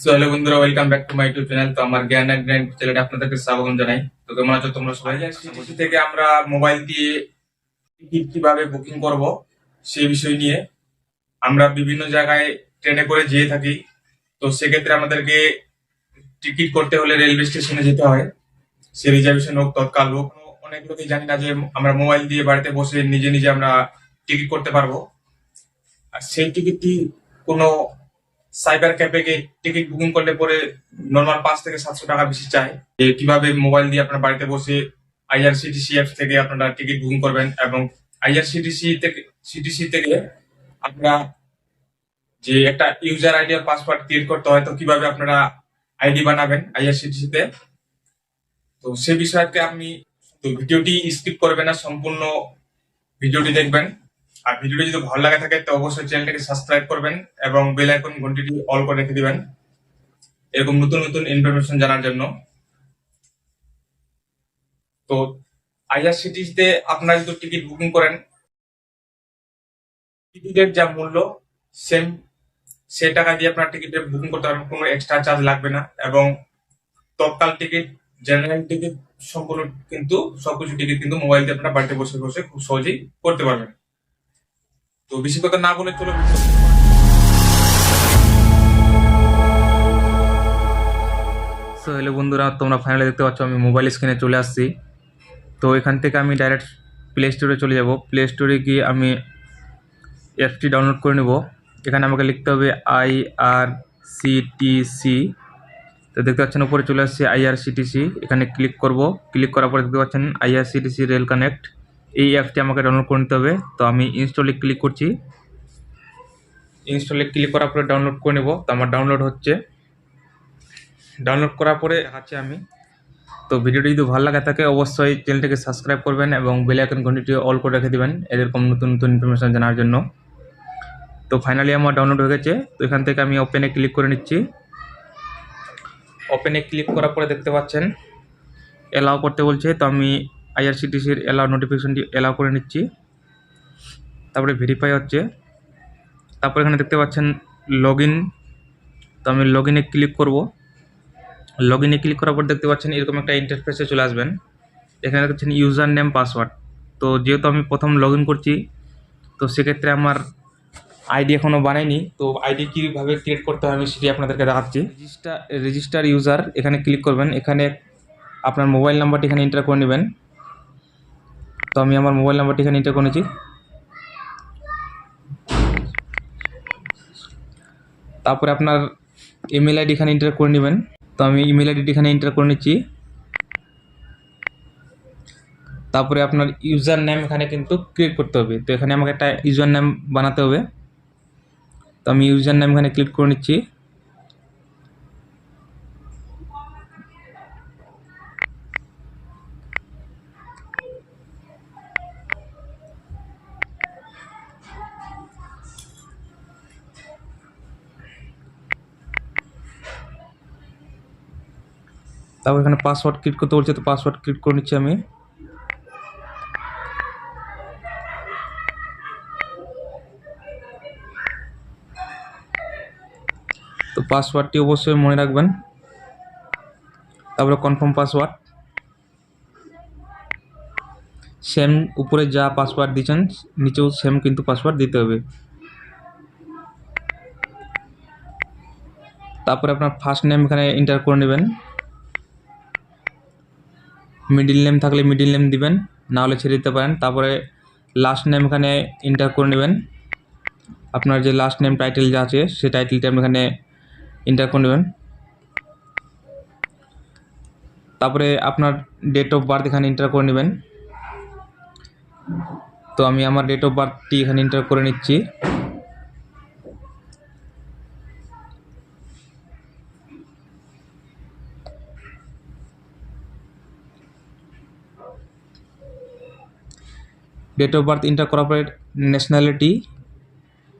So hello বন্ধুরা, welcome back to my YouTube channel. তো আমার জ্ঞান এন্ড জ্ঞান চ্যানেলে আপনাদেরকে স্বাগত জানাই। তো কেমন আছো তোমরা সবাই? সিটিসি থেকে আমরা মোবাইল দিয়ে টিকিট কিভাবে বুকিং করব সেই বিষয় নিয়ে আমরা বিভিন্ন জায়গায় ট্রেনে করে যেয়ে থাকি। তো সেক্ষেত্রে আমাদেরকে টিকিট করতে হলে রেলওয়ে স্টেশনে যেতে হয়। সে রিজার্ভেশন হোক, তৎকাল হোক। অনেক লোকই জানি না যে আমরা মোবাইল দিয়ে বাড়িতে বসে নিজে নিজে আমরা টিকিট করতে পারবো। আর সেই টিকিটটি কোনো সাইবার ক্যাফে গিয়ে টিকিট বুকিং করলে পরে নর্মাল 500 থেকে 700 টাকা বেশি চায়। যে কিভাবে মোবাইল দিয়ে আপনার বাড়িতে বসে আইআরসিটিসি অ্যাপস থেকে আপনারা টিকিট বুকিং করবেন, এবং আইআরসিটিসি থেকে আপনারা যে একটা ইউজার আইডি আর পাসওয়ার্ড ক্রিয়েট করতে হয়, তো কিভাবে আপনারা আইডি বানাবেন আইআরসিটিসি তে। তো সে বিষয়কে আপনি তো ভিডিওটি স্কিপ করবেন না, সম্পূর্ণ ভিডিওটি দেখবেন। আর ভিডিওটি যদি ভালো লাগে থাকে তো অবশ্যই চ্যানেলটাকে সাবস্ক্রাইব করবেন এবং বেল আইকন ঘন্টিটি অল করে রেখে দিবেন এরকম নতুন নতুন ইনফরমেশন জানার জন্য। তো আইআরসিটিসিতে আপনারা যদি টিকিট বুকিং করেন, টিকিটের যা মূল্য সেম সে টাকা দিয়ে আপনার টিকিটের বুকিং করতে পারবেন, কোনো এক্সট্রা চার্জ লাগবে না। এবং তৎকাল টিকিট, জেনারেল টিকিট, সম্পূর্ণ কিন্তু সবকিছু টিকিট কিন্তু মোবাইল দিয়ে আপনারা বাড়িতে বসে বসে খুব সহজেই করতে পারবেন। তো বেশি কথা না বলে চলো। সো হ্যালো বন্ধুরা, তোমরা ফাইনালি দেখতে পাচ্ছ আমি মোবাইল স্ক্রিনে চলে আসছি। তো এখান থেকে আমি ডাইরেক্ট প্লে স্টোরে চলে যাব। প্লে স্টোরে গিয়ে আমি অ্যাপটি ডাউনলোড করে নেব। এখানে আমাকে লিখতে হবে IRCTC। তো দেখতে পাচ্ছেন উপরে চলে আসছে IRCTC। এখানে ক্লিক করব। ক্লিক করার পরে দেখতে পাচ্ছেন IRCTC রেল কানেক্ট। এই অ্যাপটি আমাকে ডাউনলোড করে নিতে হবে। তো আমি ইনস্টলে ক্লিক করছি। ইনস্টলে ক্লিক করার পরে ডাউনলোড করে নেব। তো আমার ডাউনলোড হচ্ছে। ডাউনলোড করার পরে দেখাচ্ছি আমি। তো ভিডিওটি যদি ভালো লাগে থাকে অবশ্যই চ্যানেলটিকে সাবস্ক্রাইব করবেন এবং বেল আইকন ঘন্টিটি অল করে রেখে দেবেন এরকম নতুন নতুন ইনফরমেশন জানার জন্য। তো ফাইনালি আমার ডাউনলোড হয়ে গেছে। তো এখান থেকে আমি ওপেনে ক্লিক করে নিচ্ছি। ওপেনে ক্লিক করার পরে দেখতে পাচ্ছেন অ্যালাউ করতে বলছে। তো আমি আইআরসিটিসির অ্যালাউ নোটিফিকেশনটি অ্যালাউ করে নিচ্ছি। তারপরে ভেরিফাই হচ্ছে। তারপরে এখানে দেখতে পাচ্ছেন লগ ইন। তো আমি লগ ইনে ক্লিক করব। লগ ইনে ক্লিক করার পর দেখতে পাচ্ছেন এরকম একটা ইন্টারফেসে চলে আসবেন। এখানে দেখছেন ইউজার নেম পাসওয়ার্ড। তো যেহেতু আমি প্রথম লগ ইন করছি, তো সেক্ষেত্রে আমার আইডি এখনও বানাইনি। তো আইডি কীভাবে ক্রিয়েট করতে হয় আমি সেটি আপনাদেরকে দেখাচ্ছি। রেজিস্টার ইউজার এখানে ক্লিক করবেন। এখানে আপনার মোবাইল নাম্বারটি এখানে এন্টার করে নেবেন। তো আমি আমার মোবাইল নাম্বারটি এখানে এন্টার করেছি। তারপরে আপনার ইমেল আইডি এখানে এন্টার করে নেবেন। তো আমি ইমেল আইডিটি এখানে এন্টার করে নিচ্ছি। তারপরে আপনার ইউজার নেম এখানে কিন্তু ক্রিয়েট করতে হবে। তো এখানে আমাকে একটা ইউজার নেম বানাতে হবে। তো আমি ইউজার নেম এখানে ক্লিক করে নিচ্ছি। তারপর এখানে পাসওয়ার্ড ক্রিয়েট করতে বলছে। তো পাসওয়ার্ড ক্রিয়েট করে নিচ্ছি আমি। তো পাসওয়ার্ডটি অবশ্যই মনে রাখবেন। তারপরে কনফার্ম পাসওয়ার্ড। সেম উপরে যা পাসওয়ার্ড দিচ্ছেন নিচেও সেম কিন্তু পাসওয়ার্ড দিতে হবে। তারপরে আপনার ফার্স্ট নেম এখানে এন্টার করে নেবেন। মিডিল নেম থাকলে মিডিল নেম দিবেন, না হলে ছেড়ে দিতে পারেন। তারপরে লাস্ট নেম এখানে এন্টার করে নেবেন। আপনার যে লাস্ট নেম টাইটেল যা আছে সেই টাইটেলটা আপনি এখানে এন্টার করে নেবেন। তারপরে আপনার ডেট অফ বার্থ এখানে এন্টার করে নেবেন। তো আমি আমার ডেট অফ বার্থটি এখানে এন্টার করে নিচ্ছি। ডেট অফ বার্থ এন্টার করার পরে ন্যাশনালিটি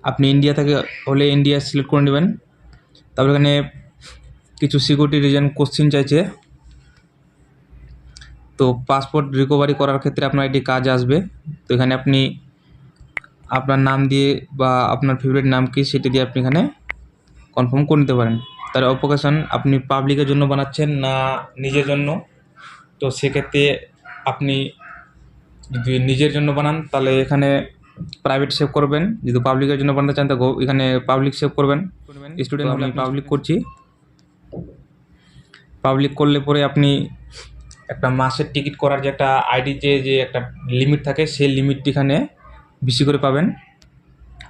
আপনি ইন্ডিয়া থেকে হলে ইন্ডিয়া সিলেক্ট করে নেবেন। তারপর এখানে কিছু সিকিউরিটি রিজন কোশ্চিন চাইছে। তো পাসপোর্ট রিকভারি করার ক্ষেত্রে আপনার এটি কাজ আসবে। তো এখানে আপনি আপনার নাম দিয়ে বা আপনার ফেভারিট নাম কি সেটি দিয়ে আপনি এখানে কনফার্ম করে নিতে পারেন। তার অ্যাপ্লিকেশন আপনি পাবলিকের জন্য বানাচ্ছেন না নিজের জন্য। তো সেক্ষেত্রে আপনি যদি নিজের জন্য বানান তাহলে এখানে প্রাইভেট সেভ করবেন, যদি পাবলিকের জন্য বানাতে চান তো এখানে পাবলিক সেভ করবেন। স্টুডেন্ট আমি পাবলিক করছি। পাবলিক করলে পরে আপনি একটা মাসের টিকিট করার যে একটা আইডি যে একটা লিমিট থাকে, সেই লিমিটটি এখানে বেশি করে পাবেন।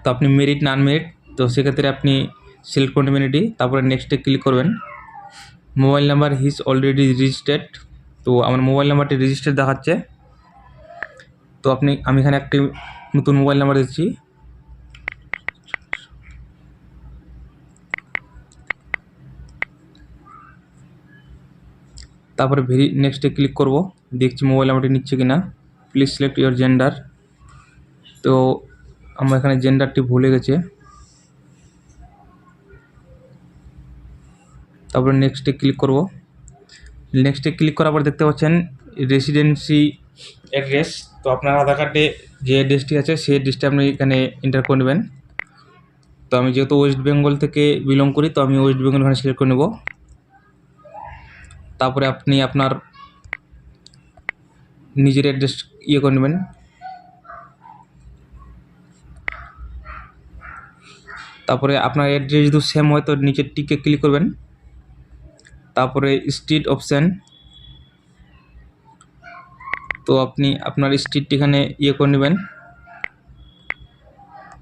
তো আপনি মেরিট না আনমেরিট, তো সেক্ষেত্রে আপনি সিলেক্ট করবেন মেরিটটি, তারপরে নেক্সটে ক্লিক করবেন। Mobile number his already registered, তো আমার মোবাইল নাম্বারটি রেজিস্টার্ড দেখাচ্ছে। তো আমি এখানে একটি নতুন মোবাইল নাম্বার দিচ্ছি। তারপরে নেক্সটে ক্লিক করব, দেখছি মোবাইল নাম্বারটি নিচ্ছে কিনা। প্লিজ সিলেক্ট ইওর জেন্ডার, তো আমার এখানে জেন্ডারটি ভুলে গেছে। তারপরে নেক্সটে ক্লিক করব। নেক্সটে ক্লিক করার পর দেখতে পাচ্ছেন রেসিডেন্সি অ্যাড্রেস, তো আপনার আধার কার্ডে যে অ্যাড্রেসটি আছে সেই অ্যাড্রেসটি আপনি এখানে এন্টার করে নেবেন। তো আমি যেহেতু ওয়েস্ট বেঙ্গল থেকে বিলং করি, তো আমি ওয়েস্ট বেঙ্গল এখানে সিলেক্ট করে নেব। তারপরে আপনি আপনার নিজের অ্যাড্রেস করে নেবেন। তারপরে আপনার অ্যাড্রেস যদি সেম হয় তো নিচের টিকে ক্লিক করবেন। তারপরে স্ট্রিট অপশান, তো আপনি আপনার স্ট্রিটটি এখানে করে নেবেন।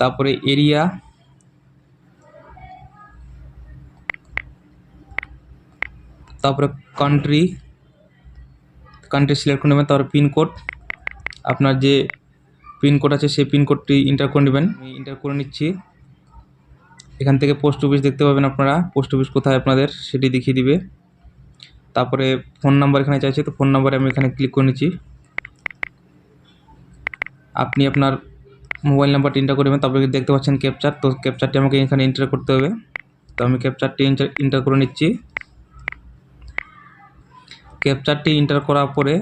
তারপরে এরিয়া, তারপরে কান্ট্রি সিলেক্ট করে নেবেন। তারপরে পিনকোড, আপনার যে পিনকোড আছে সেই পিনকোডটি এন্টার করে নেবেন। আমি এন্টার করে নিচ্ছি। এখান থেকে পোস্ট অফিস দেখতে পাবেন আপনারা, পোস্ট অফিস কোথায় আপনাদের সেটি দেখিয়ে দিবে। তারপরে ফোন নাম্বার এখানে চাইছে, তো ফোন নাম্বারে আমি এখানে ক্লিক করে নিচ্ছি। আপনি আপনার মোবাইল নাম্বারটি এন্টার করে নেবেন। তারপরে দেখতে পাচ্ছেন ক্যাপচার, তো ক্যাপচারটি আমাকে এখানে এন্টার করতে হবে। তো আমি ক্যাপচারটি এন্টার করে নিচ্ছি। ক্যাপচারটি এন্টার করার পরে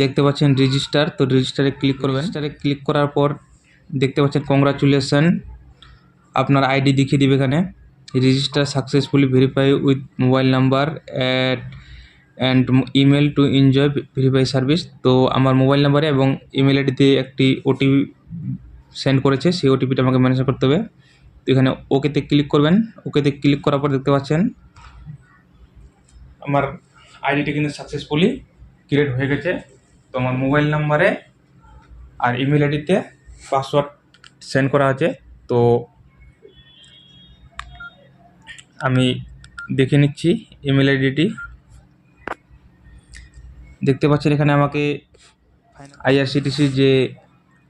দেখতে পাচ্ছেন রেজিস্টার, তো রেজিস্টারে ক্লিক করবেন। রেজিস্টারে ক্লিক করার পর দেখতে পাচ্ছেন কংগ্রাচুলেশন, আপনার আইডি দেখিয়ে দিবে এখানে। Register successfully verify with mobile number and email to enjoy verify service. তো আমার মোবাইল নাম্বারে এবং ইমেল আইডিতে একটি ওটিপি সেন্ড করেছে, সেই ওটিপিটা আমাকে মেনশন করতে হবে। তো এখানে ওকেতে ক্লিক করবেন। ওকেতে ক্লিক করার পর দেখতে পাচ্ছেন আমার আইডিটি কিন্তু সাকসেসফুলি ক্রিয়েট হয়ে গেছে। তো আমার মোবাইল নাম্বারে আর ইমেল আইডিতে পাসওয়ার্ড সেন্ড করা আছে। তো আমি দেখে নিচ্ছি ইমেল আইডিটি। দেখতে পাচ্ছেন এখানে আমাকে আইআরসিটিসি যে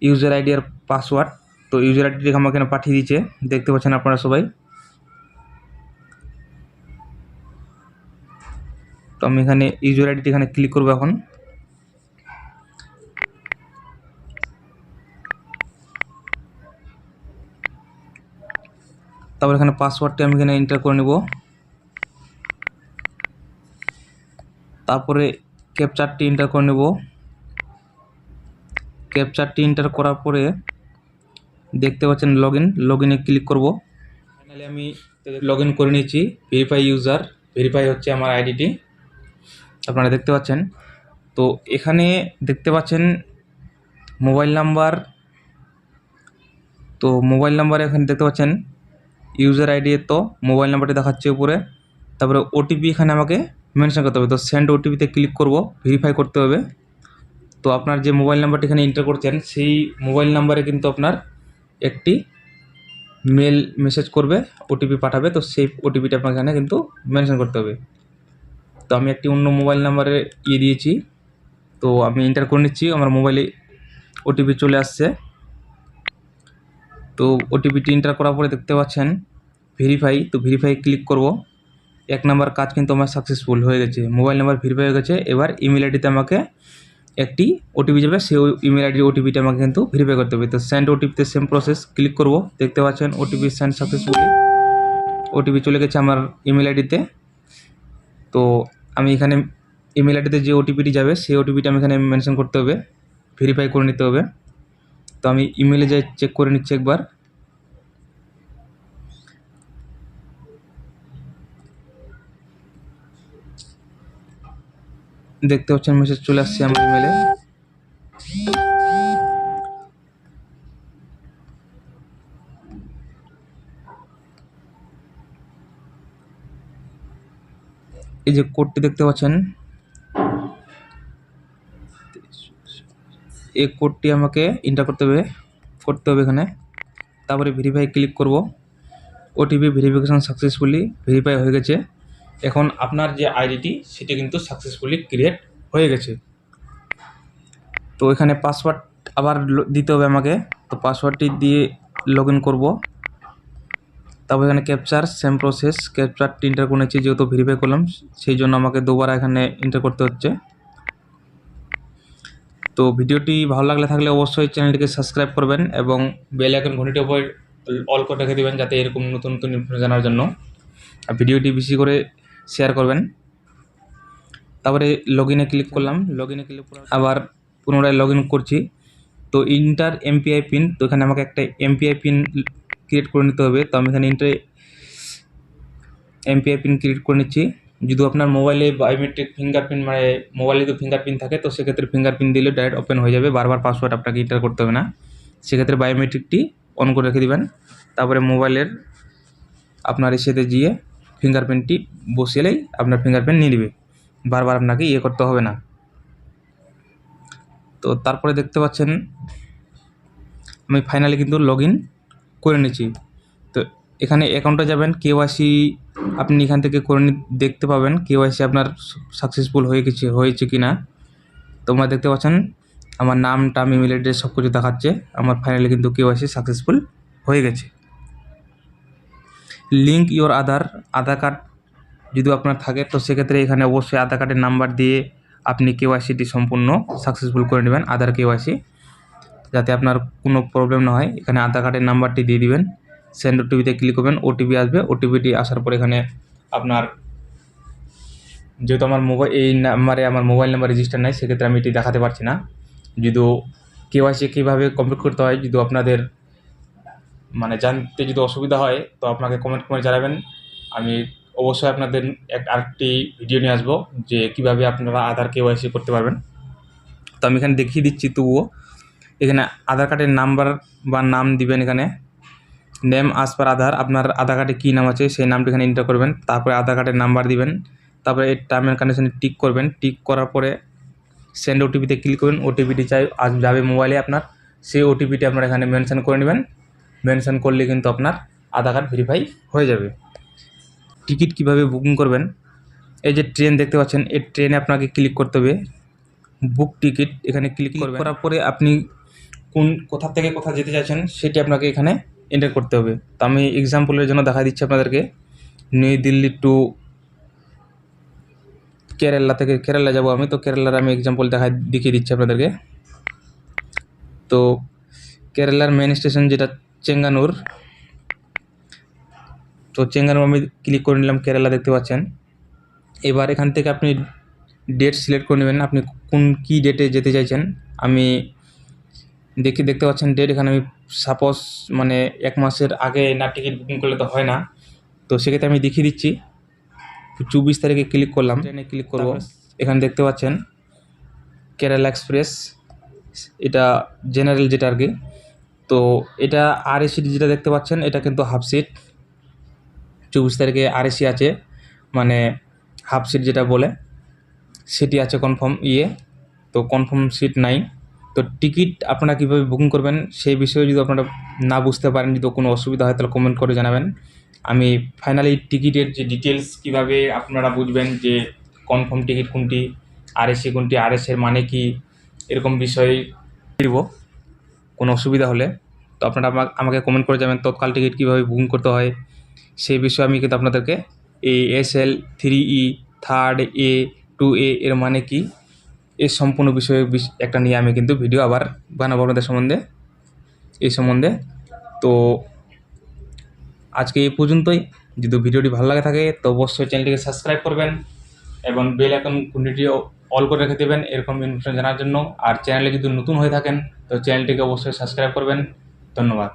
ইউজার আইডি আর পাসওয়ার্ড, তো ইউজার আইডিটি আমাকে এখানে পাঠিয়ে দিয়েছে, দেখতে পাচ্ছেন আপনারা সবাই। তো আমি এখানে ইউজার আইডিটি এখানে ক্লিক করবো এখন। তারপর এখানে পাসওয়ার্ডটি আমি এখানে এন্টার করে নেব। তারপরে ক্যাপচারটি এন্টার করে নেব। ক্যাপচারটি এন্টার করার পরে দেখতে পাচ্ছেন লগ ইনে ক্লিক করব। ফাইনালি আমি লগ ইন করে নিয়েছি। ভেরিফাই ইউজার, ভেরিফাই হচ্ছে আমার আইডিটি, আপনারা দেখতে পাচ্ছেন। তো এখানে দেখতে পাচ্ছেন মোবাইল নাম্বার, তো মোবাইল নাম্বারে এখানে দেখতে পাচ্ছেন ইউজার আইডি, তো মোবাইল নাম্বারটি দেখাচ্ছে উপরে। তারপরে ওটিপি এখানে আমাকে মেনশন করতে হবে, তো সেন্ড ওটিপিতে ক্লিক করব, ভেরিফাই করতে হবে। তো আপনার যে মোবাইল নাম্বারটি এখানে এন্টার করছেন সেই মোবাইল নাম্বারে কিন্তু আপনার একটি মেল মেসেজ করবে, ওটিপি পাঠাবে, তো সেই ওটিপিটা আপনার এখানে কিন্তু মেনশন করতে হবে। তো আমি একটি অন্য মোবাইল নাম্বারে দিয়েছি, তো আমি এন্টার করে নিচ্ছি। আমার মোবাইলে ওটিপি চলে আসছে। তো ওটিপিটি এন্টার করার পরে দেখতে পাচ্ছেন ভেরিফাই, তো ভেরিফাই ক্লিক করব। 1 নাম্বার কাজ কিন্তু আমার সাকসেসফুল হয়ে গেছে, মোবাইল নাম্বার ভেরিফাই হয়ে গেছে। এবার ইমেল আইডিতে আমাকে একটি ওটিপি যাবে, সেই ইমেল আইডির ওটিপিটা আমাকে কিন্তু ভেরিফাই করতে হবে। তো সেন্ড ওটিপিতে সেম প্রসেস, ক্লিক করব। দেখতে পাচ্ছেন ওটিপি সেন্ড সাকসেসফুলি, ওটিপি চলে গেছে আমার ইমেল আইডিতে। তো আমি এখানে ইমেল আইডিতে যে ওটিপিটি যাবে সেই ওটিপিটা আমি এখানে মেনশন করতে হবে, ভেরিফাই করে নিতে হবে। তো আমি ইমেলে যাই চেক করে নিচ্ছি একবার। দেখতে পাচ্ছেন মেসেজ চলে আসছে আমার ইমেলে। এই যে কোডটি দেখতে পাচ্ছেন, এই কোডটি আমাকে এন্টার করতে হবে এখানে। তারপরে ভেরিফাই ক্লিক করব। ওটিপি ভেরিফিকেশন সাকসেসফুলি ভেরিফাই হয়ে গেছে। এখন আপনার যে আইডিটি সেটি কিন্তু সাকসেসফুলি ক্রিয়েট হয়ে গেছে। তো এখানে পাসওয়ার্ড আবার দিতে হবে আমাকে। তো পাসওয়ার্ডটি দিয়ে লগ ইন করবো। তারপর এখানে ক্যাপচার সেম প্রসেস, ক্যাপচারটি এন্টার করে নিচ্ছি যেহেতু ভেরিফাই করলাম, সেই জন্য আমাকে দুবার এখানে এন্টার করতে হচ্ছে। তো ভিডিওটি ভালো থাকলে অবশ্যই চ্যানেলটিকে সাবস্ক্রাইব করবেন এবং বেল আইকন ঘন্টিটি উপর অল করে রেখে দেবেন যাতে এরকম নতুন নতুন ইনফরমেশন জানার জন্য। আর ভিডিওটি বেশি করে শেয়ার করবেন। তারপরে লগ ইনে ক্লিক করলাম। লগ ইনে ক্লিক করে আবার পুনরায় লগ ইন করছি। তো ইন্টার এমপিআই পিন, তো এখানে আমাকে একটা এমপিআই পিন ক্রিয়েট করে নিতে হবে। তো আমি এখানে এমপিআই পিন ক্রিয়েট করে নিচ্ছি। যদি আপনার মোবাইলে বায়োমেট্রিক ফিঙ্গারপ্রিন্ট মানে মোবাইলে যদি ফিঙ্গারপ্রিন্ট থাকে তো সেক্ষেত্রে ফিঙ্গারপ্রিন্ট দিলে ডাইরেক্ট ওপেন হয়ে যাবে, বারবার পাসওয়ার্ড আপনাকে এন্টার করতে হবে না। সেক্ষেত্রে বায়োমেট্রিকটি অন করে রেখে দেবেন। তারপরে মোবাইলের আপনার এসেতে গিয়ে ফিঙ্গারপ্রিন্টটি বসিয়েলেই আপনার ফিঙ্গারপ্রিন্ট নিয়ে নেবে, বারবার আপনাকে করতে হবে না। তো তারপরে দেখতে পাচ্ছেন আমি ফাইনালি কিন্তু লগ ইন করে নিয়েছি। তো এখানে অ্যাকাউন্টে যাবেন, কেওয়াইসি আপনি এখান থেকে করে দেখতে পাবেন কেওয়াইসি আপনার সাকসেসফুল হয়েছে কি না। তোমরা দেখতে পাচ্ছেন আমার নাম টাম ইমেল অ্যাড্রেস সব কিছু দেখাচ্ছে। আমার ফাইনালি কিন্তু কেওয়াইসি সাকসেসফুল হয়ে গেছে। লিঙ্ক ইওর আধার কার্ড যদি আপনার থাকে তো সেক্ষেত্রে এখানে অবশ্যই আধার কার্ডের নাম্বার দিয়ে আপনি কেওয়াইসিটি সম্পূর্ণ সাকসেসফুল করে নেবেন, আধার কেওয়াইসি, যাতে আপনার কোনো প্রবলেম না হয়। এখানে আধার কার্ডের নাম্বারটি দিয়ে দিবেন, সেন্ড ওটিপিতে ক্লিক করবেন, ওটিপি আসবে। ওটিপিটি আসার পর এখানে আপনার যেহেতু আমার আমার মোবাইল নাম্বার রেজিস্টার নাই সেক্ষেত্রে আমি এটি দেখাতে পারছি না। যদি কেওয়াইসি কীভাবে কমপ্লিট করতে হয় যদি আপনাদের মানে জানতে যদি অসুবিধা হয় তো আপনাকে কমেন্ট করে জানাবেন। আমি অবশ্যই আপনাদের আরেকটি ভিডিও নিয়ে আসবো যে কীভাবে আপনারা আধার কেওয়াইসি করতে পারবেন। তো আমি এখানে দেখিয়ে দিচ্ছি। তবুও এখানে আধার কার্ডের নাম্বার বা নাম দিবেন, এখানে নেম আজ পার আধার, আপনার আধার কার্ডে কী নাম আছে সেই নামটি এখানে এন্টার করবেন। তারপরে আধার কার্ডের নাম্বার দিবেন, তারপরে এই টার্ম অ্যান্ড কন্ডিশনে টিক করবেন। টিক করার পরে সেন্ড ওটিপিতে ক্লিক করবেন। ওটিপিটি আজ যাবে মোবাইলে আপনার, সেই ওটিপিটি আপনার এখানে মেনশন করে নেবেন। মেনশন করলে কিন্তু আপনার আধার কার্ড ভেরিফাই হয়ে যাবে। টিকিট কিভাবে বুকিং করবেন, এই যে ট্রেন দেখতে পাচ্ছেন, এই ট্রেনে আপনাকে ক্লিক করতে হবে বুক টিকিট, এখানে ক্লিক করার পরে আপনি কোথা থেকে কোথা যেতে চাইছেন সেটি আপনাকে এখানে এন্টার করতে হবে। তো আমি এক্সাম্পলের জন্য দেখা দিচ্ছি আপনাদেরকে। নিউ দিল্লি টু কেরালা যাব আমি, তো কেরালার আমি এক্সাম্পল দেখিয়ে দিচ্ছি আপনাদেরকে। তো কেরালার মেন স্টেশন যেটা চেঙ্গানুর, তো চেঙ্গানুর আমি ক্লিক করে নিলাম, কেরালা দেখতে পাচ্ছেন। এবার এখান থেকে আপনি ডেট সিলেক্ট করে নেবেন, আপনি কী ডেটে যেতে চাইছেন। আমি দেখতে পাচ্ছেন ডেট, এখানে আমি সাপোজ মানে 1 মাসের আগে না টিকিট বুকিং করলে তো হয় না, তো সেক্ষেত্রে আমি দেখিয়ে দিচ্ছি। 24 তারিখে ক্লিক করলাম, ট্রেনে ক্লিক করব। এখানে দেখতে পাচ্ছেন কেরালা এক্সপ্রেস, এটা জেনারেল যেটা আর কি। তো এটা আরএসি যেটা দেখতে পাচ্ছেন এটা কিন্তু হাফ সিট। 24 তারিখে আরএসি আছে, মানে হাফ সিট যেটা বলে সেটি আছে কনফার্ম তো কনফার্ম সিট নাই। তো টিকিট আপনারা কীভাবে বুকিং করবেন সেই বিষয়ে যদি আপনারা না বুঝতে পারেন, যদি কোনো অসুবিধা হয় তাহলে কমেন্ট করে জানাবেন। আমি ফাইনালি টিকিটের যে ডিটেলস কীভাবে আপনারা বুঝবেন যে কনফার্ম টিকিট কোনটি, আরএসি কোনটি, আরএসের মানে কি, এরকম বিষয় দিব। কোনো অসুবিধা হলে তো আপনারা আমাকে কমেন্ট করে যাবেন। তৎকাল টিকিট কীভাবে বুকিং করতে হয় সেই বিষয়ে আমি কিন্তু আপনাদেরকে এই SL 3E 3rd A 2A এর মানে কি এই সম্পূর্ণ বিষয়ে একটা নিয়ে আমি কিন্তু ভিডিও আবার বানাবো আপনাদের সম্বন্ধে। তো আজকে এই পর্যন্তই। যদি ভিডিওটি ভালো থাকে তো অবশ্যই চ্যানেলটিকে সাবস্ক্রাইব করবেন এবং বেল আইকন ঘন্টিটি অল করে রেখে দেবেন এরকম ইনফরমেশন জানার জন্য। আর চ্যানেলে যদি নতুন হয়ে থাকেন তো চ্যানেলটিকে অবশ্যই সাবস্ক্রাইব করবেন। ধন্যবাদ।